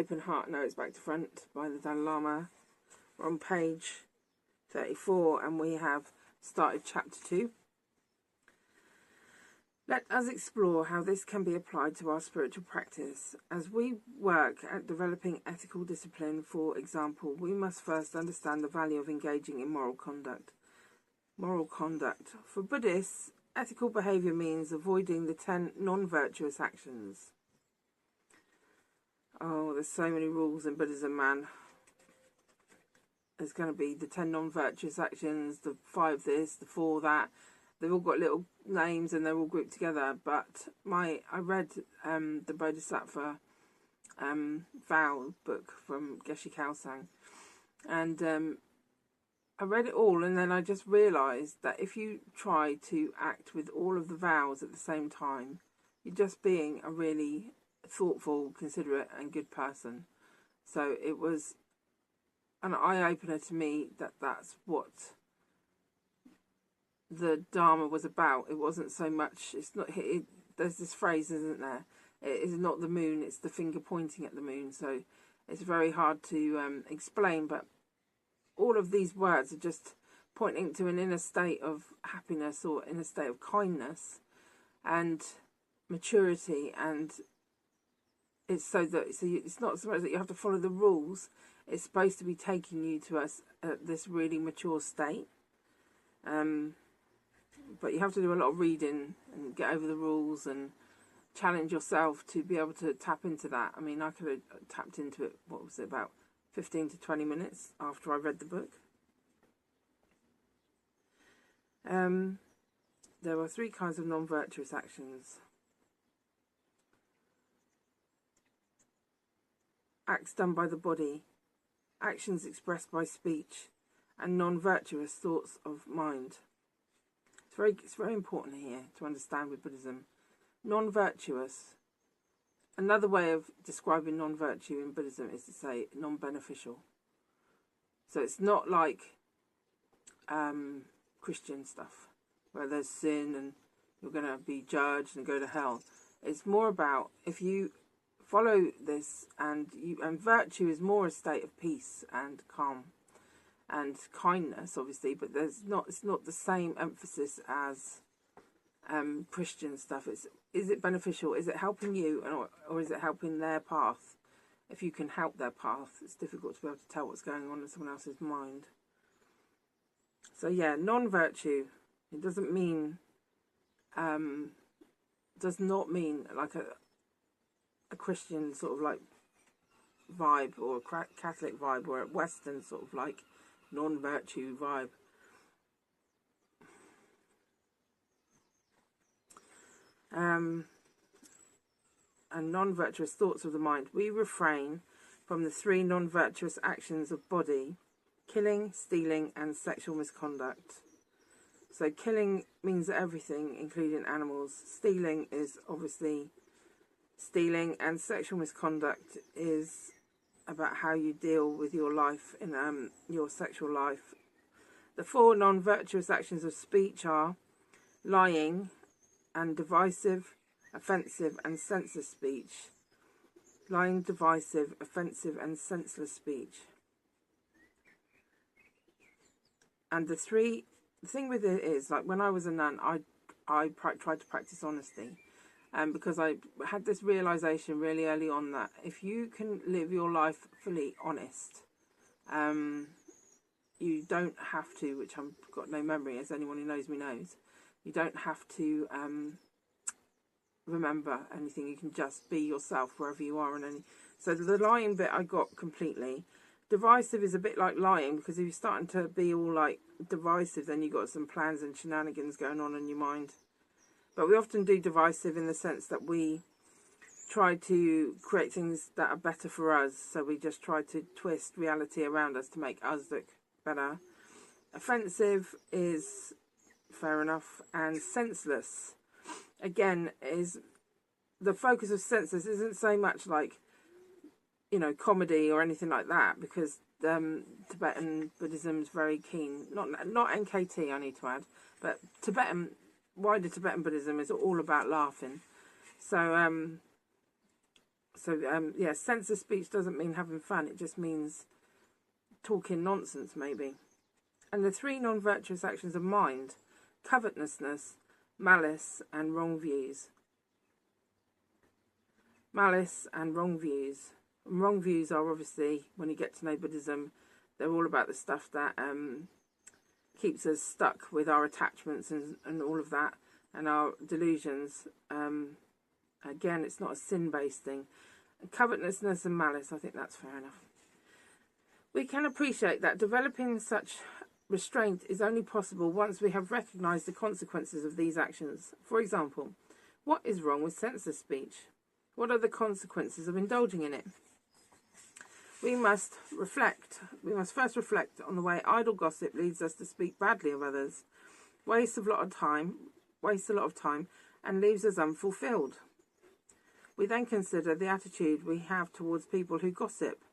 Open Heart Notes Back to Front by the Dalai Lama. We're on page 34 and we have started chapter 2. Let us explore how this can be applied to our spiritual practice. As we work at developing ethical discipline, for example, we must first understand the value of engaging in moral conduct. Moral conduct. For Buddhists, ethical behaviour means avoiding the 10 non-virtuous actions. Oh, there's so many rules in Buddhism, man. There's going to be the 10 non-virtuous actions, the 5 this, the 4 that. They've all got little names and they're all grouped together. But I read the Bodhisattva vow book from Geshe Khalsang. And I read it all, and then I just realised that if you try to act with all of the vows at the same time, you're just being a really thoughtful, considerate and good person. So it was an eye-opener to me that that's what the Dharma was about. It wasn't so much, it's not, there's this phrase, isn't there? It is not the moon, it's the finger pointing at the moon. So it's very hard to explain, but all of these words are just pointing to an inner state of happiness or inner state of kindness and maturity. And it's so that it's not so much that you have to follow the rules. It's supposed to be taking you to this really mature state. But you have to do a lot of reading and get over the rules and challenge yourself to be able to tap into that. I mean, I could have tapped into it, what was it, about 15 to 20 minutes after I read the book. There were 3 kinds of non-virtuous actions. Acts done by the body, actions expressed by speech, and non-virtuous thoughts of mind. It's very important here to understand with Buddhism. Non-virtuous. Another way of describing non-virtue in Buddhism is to say non-beneficial. So it's not like Christian stuff, where there's sin and you're going to be judged and go to hell. It's more about if you follow this, and virtue is more a state of peace and calm and kindness, obviously, but it's not the same emphasis as Christian stuff. Is it beneficial? Is it helping you, or is it helping their path? If you can help their path, it's difficult to be able to tell what's going on in someone else's mind. So yeah, non-virtue, it doesn't mean, does not mean like a Christian sort of like vibe, or a Catholic vibe, or a Western sort of like non-virtue vibe. And non-virtuous thoughts of the mind. We refrain from the 3 non-virtuous actions of body: killing, stealing and sexual misconduct. So killing means everything, including animals. Stealing is obviously stealing, and sexual misconduct is about how you deal with your life in your sexual life. The 4 non-virtuous actions of speech are lying and divisive, offensive and senseless speech. Lying, divisive, offensive and senseless speech. And the thing with it is, like when I was a nun, I tried to practice honesty. Because I had this realisation really early on that if you can live your life fully honest, you don't have to, which I've got no memory, as anyone who knows me knows, you don't have to remember anything. You can just be yourself wherever you are. So the lying bit I got completely. Divisive is a bit like lying, because if you're starting to be all like divisive, then you've got some plans and shenanigans going on in your mind. But we often do divisive in the sense that we try to create things that are better for us. So we just try to twist reality around us to make us look better. Offensive is fair enough. And senseless, again, is the focus of senseless isn't so much like, you know, comedy or anything like that, because Tibetan Buddhism is very keen, not NKT, I need to add, but wider Tibetan Buddhism is all about laughing. So So, yeah, censored speech doesn't mean having fun. It just means talking nonsense, maybe. And the 3 non-virtuous actions of mind: covetousness, malice, and wrong views. Malice and wrong views. And wrong views are obviously, when you get to know Buddhism, they're all about the stuff that keeps us stuck with our attachments and all of that, and our delusions. Again, it's not a sin-based thing. Covetousness and malice, I think that's fair enough. We can appreciate that developing such restraint is only possible once we have recognised the consequences of these actions. For example, what is wrong with censored speech? What are the consequences of indulging in it? We must first reflect on the way idle gossip leads us to speak badly of others, wastes a lot of time, and leaves us unfulfilled. We then consider the attitude we have towards people who gossip,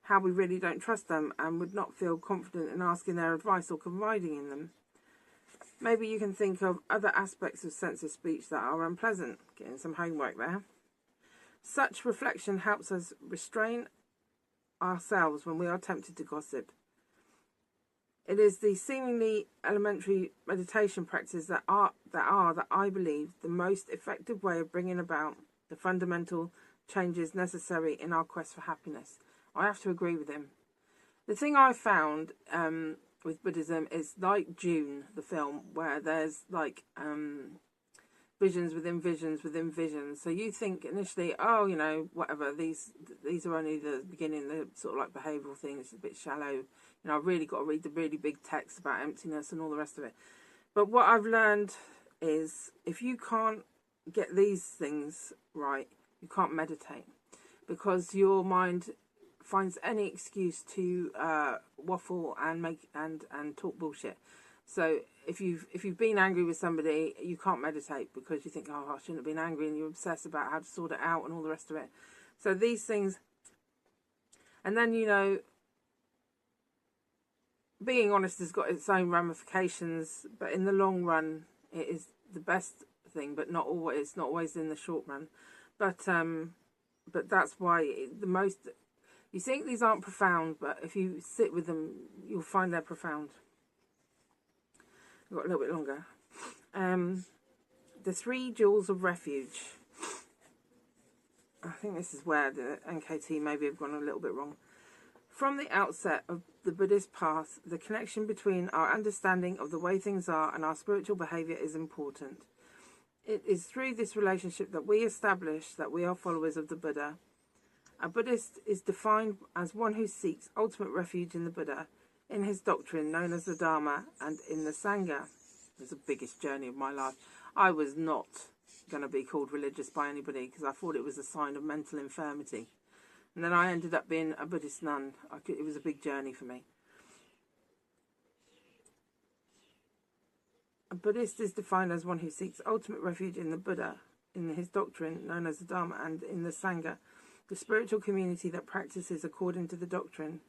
how we really don't trust them and would not feel confident in asking their advice or confiding in them. Maybe you can think of other aspects of censored speech that are unpleasant. Getting some homework there. Such reflection helps us restrain ourselves when we are tempted to gossip. It is the seemingly elementary meditation practices that I believe, the most effective way of bringing about the fundamental changes necessary in our quest for happiness. I have to agree with him. The thing I found with Buddhism is like Dune, the film, where there's like visions within visions within visions. So you think initially, oh, you know, whatever, these are only the beginning, the sort of like behavioural things, it's a bit shallow. You know, I've really got to read the really big text about emptiness and all the rest of it. But what I've learned is if you can't get these things right, you can't meditate, because your mind finds any excuse to waffle and make and talk bullshit. So if you've been angry with somebody, you can't meditate because you think, oh, I shouldn't have been angry, and you obsess about how to sort it out and all the rest of it. So these things, and then, you know, being honest has got its own ramifications, but in the long run, it is the best thing, but not always. It's not always in the short run. But that's why the most. You think these aren't profound, but if you sit with them, you'll find they're profound. I've got a little bit longer. The 3 jewels of refuge. I think this is where the NKT maybe have gone a little bit wrong. From the outset of the Buddhist path, the connection between our understanding of the way things are and our spiritual behaviour is important. It is through this relationship that we establish that we are followers of the Buddha. A Buddhist is defined as one who seeks ultimate refuge in the Buddha, in his doctrine known as the Dharma, and in the Sangha. It was the biggest journey of my life. I was not going to be called religious by anybody because I thought it was a sign of mental infirmity. And then I ended up being a Buddhist nun. It was a big journey for me. A Buddhist is defined as one who seeks ultimate refuge in the Buddha, in his doctrine known as the Dharma, and in the Sangha, the spiritual community that practices according to the doctrine.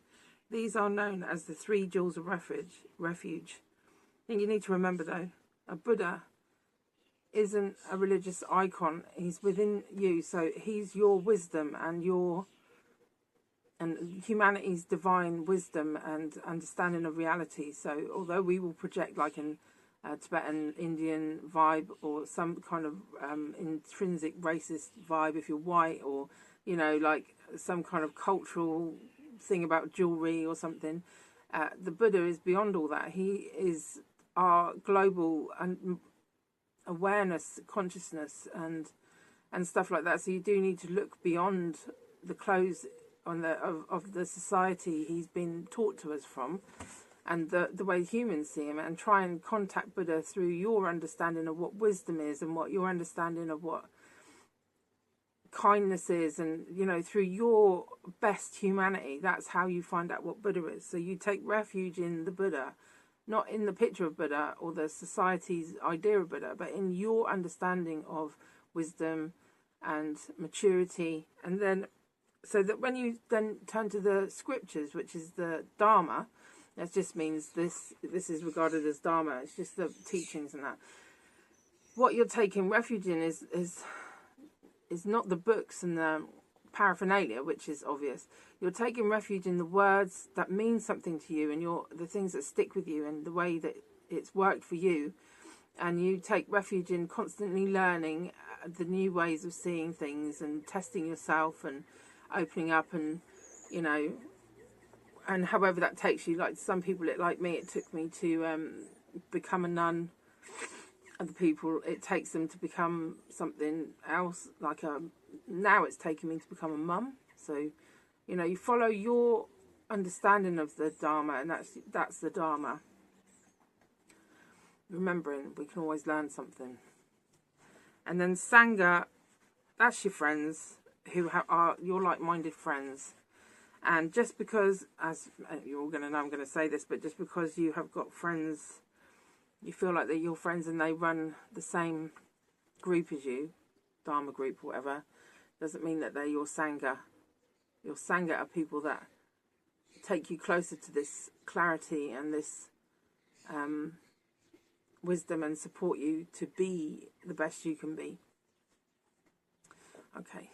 These are known as the 3 jewels of refuge. I think you need to remember, though, a Buddha isn't a religious icon. He's within you, so he's your wisdom and humanity's divine wisdom and understanding of reality. So although we will project like an Tibetan Indian vibe or some kind of intrinsic racist vibe if you're white, or, you know, like some kind of cultural thing about jewelry or something, the Buddha is beyond all that. He is our global awareness, consciousness, and stuff like that. So you do need to look beyond the clothes of the society he's been taught to us from, and the way humans see him, and try and contact Buddha through your understanding of what wisdom is and what your understanding of what kindness is, and, you know, through your best humanity. That's how you find out what Buddha is. So you take refuge in the Buddha, not in the picture of Buddha or the society's idea of Buddha, but in your understanding of wisdom and maturity. And then, so that when you then turn to the scriptures, which is the Dharma, that just means this is regarded as Dharma. It's just the teachings and that. What you're taking refuge in is not the books and the paraphernalia, which is obvious. You're taking refuge in the words that mean something to you, and the things that stick with you, and the way that it's worked for you. And you take refuge in constantly learning the new ways of seeing things and testing yourself and opening up, and you know, and however that takes you. Like some people, like me, it took me to become a nun. Other people, it takes them to become something else. Like now it's taken me to become a mum. So, you know, you follow your understanding of the Dharma, and that's the Dharma. Remembering we can always learn something. And then Sangha, that's your friends who are your like-minded friends. And just because, as you're all going to know, I'm going to say this, but just because you have got friends, you feel like they're your friends and they run the same group as you, Dharma group or whatever, doesn't mean that they're your Sangha. Your Sangha are people that take you closer to this clarity and this wisdom, and support you to be the best you can be. Okay.